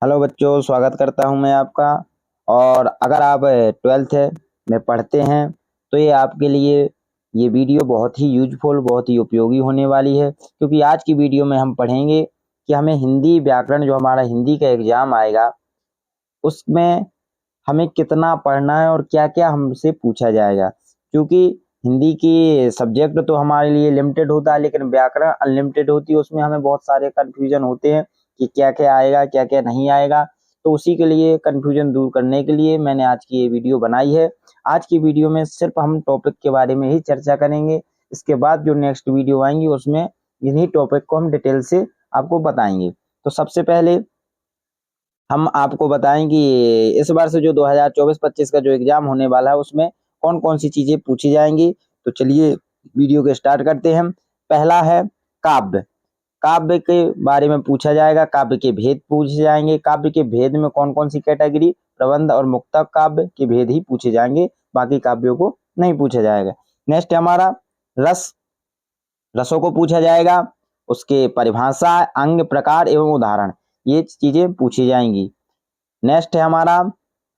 Hello बच्चों, स्वागत करता हूं मैं आपका। और अगर आप 12th में पढ़ते हैं तो ये आपके लिए ये वीडियो बहुत ही यूजफुल, बहुत ही उपयोगी होने वाली है, क्योंकि आज की वीडियो में हम पढ़ेंगे कि हमें हिंदी व्याकरण, जो हमारा हिंदी का एग्जाम आएगा, उसमें हमें कितना पढ़ना है और क्या क्या हमसे पूछा जाएगा। क्योंकि हिंदी की सब्जेक्ट तो हमारे लिए लिमिटेड होता है, लेकिन व्याकरण अनलिमिटेड होती है। उसमें हमें बहुत सारे कंफ्यूजन होते हैं कि क्या क्या आएगा, क्या क्या नहीं आएगा। तो उसी के लिए, कंफ्यूजन दूर करने के लिए मैंने आज की ये वीडियो बनाई है। आज की वीडियो में सिर्फ हम टॉपिक के बारे में ही चर्चा करेंगे। इसके बाद जो नेक्स्ट वीडियो आएंगी उसमें इन्हीं टॉपिक को हम डिटेल से आपको बताएंगे। तो सबसे पहले हम आपको बताएं कि इस बार से जो 2024-25 का जो एग्जाम होने वाला है उसमें कौन कौन सी चीजें पूछी जाएंगी। तो चलिए वीडियो के स्टार्ट करते हैं। पहला है काव्य। काव्य के बारे में पूछा जाएगा, काव्य के भेद पूछे जाएंगे। काव्य के भेद में कौन कौन सी कैटेगरी, प्रबंध और मुक्तक काव्य के भेद ही पूछे जाएंगे, बाकी काव्यों को नहीं पूछा जाएगा। नेक्स्ट है हमारा रस। रसों को पूछा जाएगा, उसके परिभाषा, अंग, प्रकार एवं उदाहरण, ये चीजें पूछी जाएंगी। नेक्स्ट है हमारा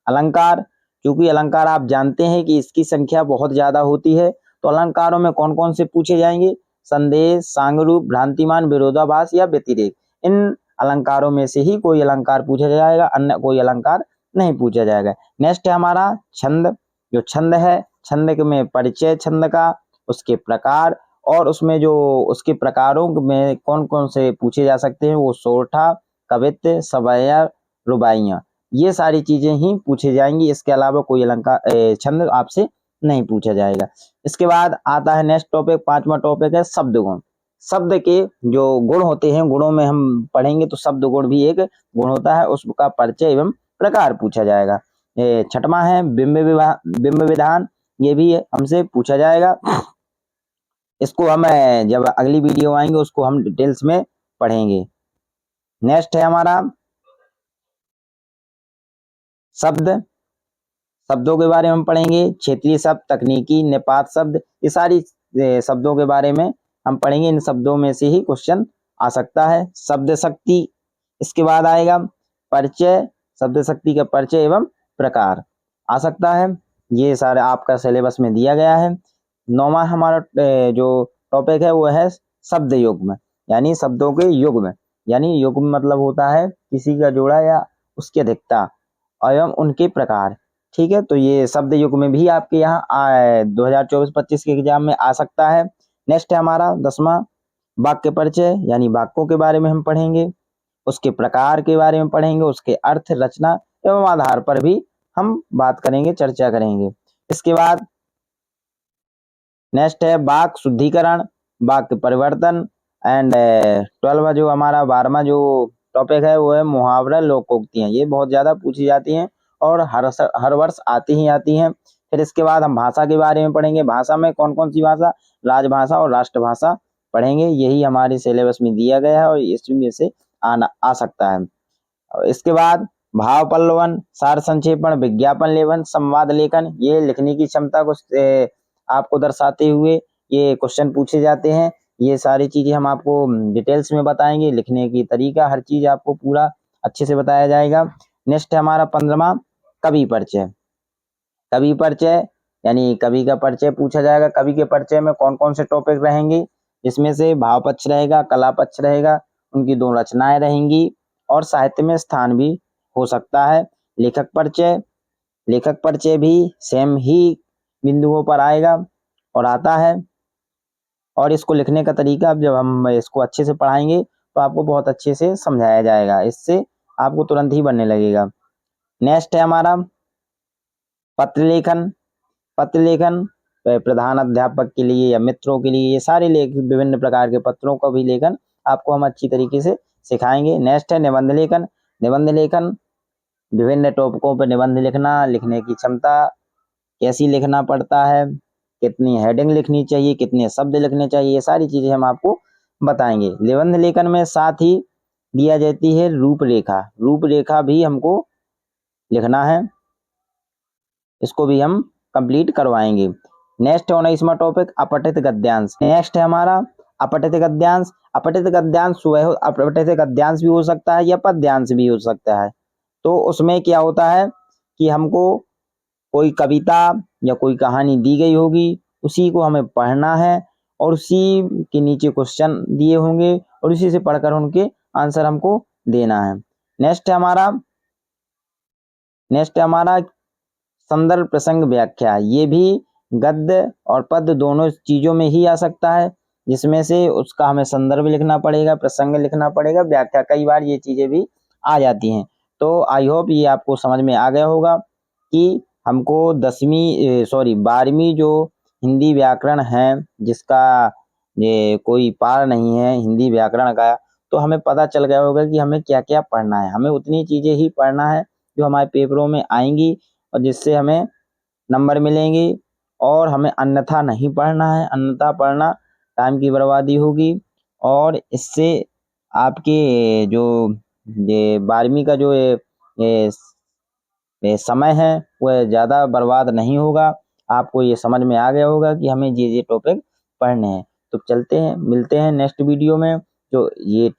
अलंकार। क्योंकि अलंकार आप जानते हैं कि इसकी संख्या बहुत ज्यादा होती है, तो अलंकारों में कौन कौन से पूछे जाएंगे, संदेश, सांगरूप, भ्रांतिमान, विरोधाभास या व्यतिरेक। इन अलंकारों में से ही कोई अलंकार पूछा जाएगा, अन्य कोई अलंकार नहीं पूछा जाएगा। नेक्स्ट है हमारा छंद। जो छंद है, छंद में परिचय छंद का, उसके प्रकार, और उसमें जो उसके प्रकारों में कौन कौन से पूछे जा सकते हैं, वो सोरठा, कवित्त, सवैया, रुबाइयां, ये सारी चीजें ही पूछी जाएंगी। इसके अलावा कोई अलंकार छंद आपसे नहीं पूछा जाएगा। इसके बाद आता है नेक्स्ट टॉपिक, पांचवा टॉपिक है शब्द गुण। शब्द के जो गुण होते हैं, गुणों में हम पढ़ेंगे तो शब्द गुण भी एक गुण होता है, उसका परिचय एवं प्रकार पूछा जाएगा। छठवां है बिंब विधान, ये भी हमसे पूछा जाएगा। इसको हम जब अगली वीडियो आएंगे उसको हम डिटेल्स में पढ़ेंगे। नेक्स्ट है हमारा शब्द। शब्दों के बारे में हम पढ़ेंगे, क्षेत्रीय शब्द, तकनीकी, निपात शब्द, ये सारी शब्दों के बारे में हम पढ़ेंगे। इन शब्दों में से ही क्वेश्चन आ सकता है। शब्द शक्ति, इसके बाद आएगा परिचय, शब्द शक्ति का परिचय एवं प्रकार आ सकता है। ये सारे आपका सिलेबस में दिया गया है। नौवां हमारा जो टॉपिक है वो है शब्द युग्म, यानी शब्दों के युग्म। यानी युग्म मतलब होता है किसी का जोड़ा या उसकी अधिकता एवं उनके प्रकार। ठीक है, तो ये शब्द युग में भी आपके यहाँ 2024-25 के एग्जाम में आ सकता है। नेक्स्ट है हमारा 10वां वाक्य परिचय, यानी वाक्यों के बारे में हम पढ़ेंगे, उसके प्रकार के बारे में पढ़ेंगे, उसके अर्थ, रचना एवं आधार पर भी हम बात करेंगे, चर्चा करेंगे। इसके बाद नेक्स्ट है वाक्य शुद्धिकरण, वाक्य परिवर्तन एंड 12वां जो हमारा 12वां जो टॉपिक है वो है मुहावरा, लोकोक्तियां। ये बहुत ज्यादा पूछी जाती हैं और हर वर्ष आती ही आती हैं। फिर इसके बाद हम भाषा के बारे में पढ़ेंगे। भाषा में कौन कौन सी भाषा, राजभाषा और राष्ट्रभाषा पढ़ेंगे। यही हमारे सिलेबस में दिया गया है और इसमें से आना आ सकता है। और इसके बाद भाव पल्लवन, सार संक्षेपण, विज्ञापन लेखन, संवाद लेखन, ये लिखने की क्षमता को आपको दर्शाते हुए ये क्वेश्चन पूछे जाते हैं। ये सारी चीजें हम आपको डिटेल्स में बताएंगे, लिखने की तरीका, हर चीज आपको पूरा अच्छे से बताया जाएगा। नेक्स्ट है हमारा 15वां कवि परिचय। कवि परिचय यानी कवि का परिचय पूछा जाएगा। कवि के परिचय में कौन कौन से टॉपिक रहेंगे, इसमें से भाव पक्ष रहेगा, कला पक्ष रहेगा, उनकी 2 रचनाएं रहेंगी और साहित्य में स्थान भी हो सकता है। लेखक परिचय, लेखक परिचय भी सेम ही बिंदुओं पर आएगा और आता है। और इसको लिखने का तरीका, अब जब हम इसको अच्छे से पढ़ाएंगे तो आपको बहुत अच्छे से समझाया जाएगा, इससे आपको तुरंत ही बनने लगेगा। नेक्स्ट है हमारा पत्र लेखन। पत्र लेखन प्रधान अध्यापक के लिए या मित्रों के लिए, ये सारे विभिन्न प्रकार के पत्रों का भी लेखन आपको हम अच्छी तरीके से सिखाएंगे। नेक्स्ट है निबंध लेखन। निबंध लेखन विभिन्न टॉपिकों पर निबंध लिखना, लिखने की क्षमता, कैसी लिखना पड़ता है, कितनी हेडिंग लिखनी चाहिए, कितने शब्द लिखने चाहिए, ये सारी चीजें हम आपको बताएंगे। निबंध लेखन में साथ ही दिया जाती है रूपरेखा। रूपरेखा भी हमको लिखना है, इसको भी हम कंप्लीट करवाएंगे। नेक्स्ट है 19वां टॉपिक अपठित गद्यांश। नेक्स्ट है हमारा अपठित गद्यांश। अपठित गद्यांश स्वयं अपठित गद्यांश भी हो सकता है या पद्यांश भी हो सकता है। तो उसमें क्या होता है कि हमको कोई कविता या कोई कहानी दी गई होगी, उसी को हमें पढ़ना है और उसी के नीचे क्वेश्चन दिए होंगे और उसी से पढ़कर उनके आंसर हमको देना है। नेक्स्ट है हमारा संदर्भ प्रसंग व्याख्या। ये भी गद्य और पद्य दोनों चीजों में ही आ सकता है, जिसमें से उसका हमें संदर्भ लिखना पड़ेगा, प्रसंग लिखना पड़ेगा, व्याख्या, कई बार ये चीजें भी आ जाती हैं। तो आई होप ये आपको समझ में आ गया होगा कि हमको 12वीं जो हिंदी व्याकरण है, जिसका ये कोई पार नहीं है हिंदी व्याकरण का, तो हमें पता चल गया होगा कि हमें क्या क्या पढ़ना है। हमें उतनी चीजें ही पढ़ना है जो हमारे पेपरों में आएंगी और जिससे हमें नंबर मिलेंगे, और हमें अन्यथा नहीं पढ़ना है। अन्यथा पढ़ना टाइम की बर्बादी होगी और इससे आपके जो ये 12वीं का जो ये समय है वह ज़्यादा बर्बाद नहीं होगा। आपको ये समझ में आ गया होगा कि हमें ये टॉपिक पढ़ने हैं। तो चलते हैं, मिलते हैं नेक्स्ट वीडियो में। जो ये